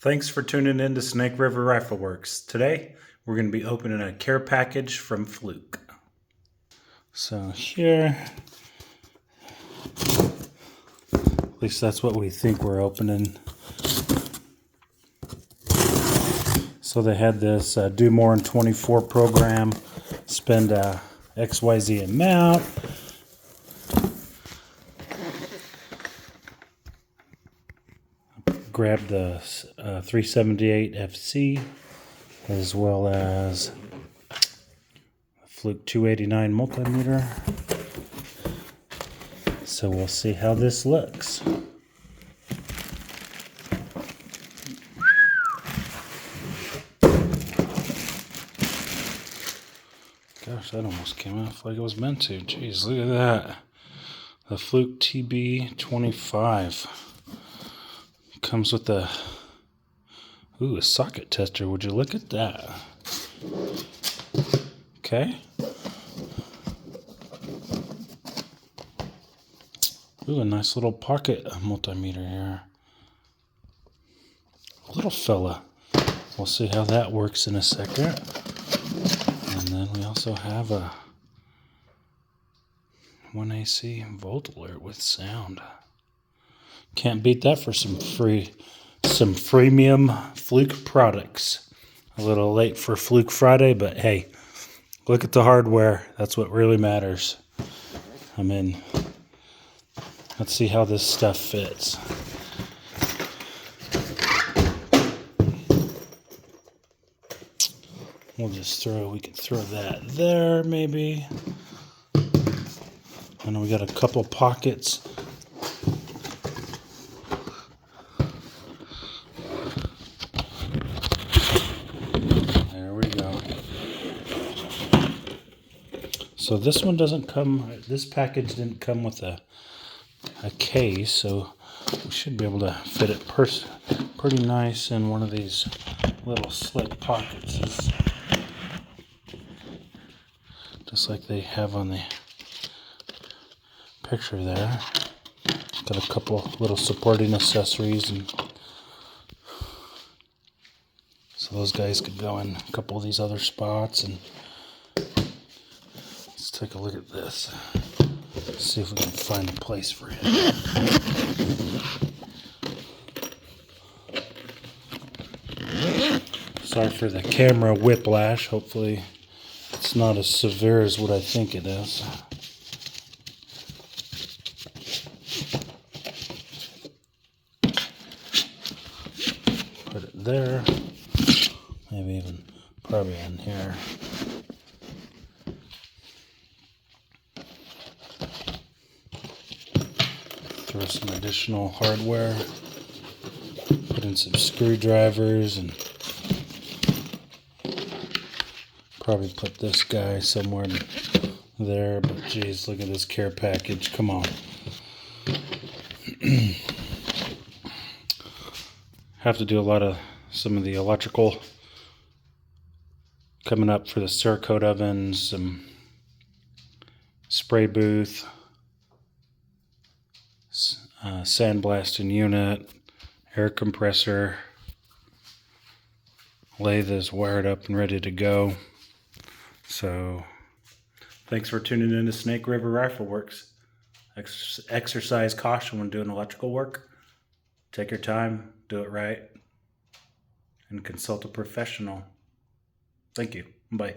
Thanks for tuning in to Snake River Rifle Works. Today, we're going to be opening a care package from Fluke. So here, at least that's what we think we're opening. So they had this do more in 24 program, spend XYZ amount. Grab the 378 FC as well as the Fluke 289 multimeter. So we'll see how this looks. Gosh, that almost came off like it was meant to. Jeez, look at that. The Fluke TB25. Comes with a socket tester. Would you look at that? Okay. Ooh, a nice little pocket multimeter here. Little fella. We'll see how that works in a second. And then we also have a 1AC volt alert with sound. Can't beat that for some freemium Fluke products. A little late for Fluke Friday, but hey, look at the hardware. That's what really matters. I'm in. Let's see how this stuff fits. We can throw that there maybe. And we got a couple pockets. So this one doesn't come, this package didn't come with a case, so we should be able to fit it pretty nice in one of these little slit pockets. Just like they have on the picture there. Got a couple little supporting accessories, and so those guys could go in a couple of these other spots. And let's take a look at this. See if we can find a place for it. Sorry for the camera whiplash. Hopefully it's not as severe as what I think it is. Put it there. Maybe even probably in here. Throw some additional hardware, put in some screwdrivers, and probably put this guy somewhere there. But geez, look at this care package. Come on. Have to do a lot of some of the electrical coming up for the Cerakote ovens, some spray booth, sandblasting unit, air compressor. Lathe is wired up and ready to go. So thanks for tuning in to Snake River Rifle Works. Exercise caution when doing electrical work. Take your time, do it right, and consult a professional. Thank you. Bye.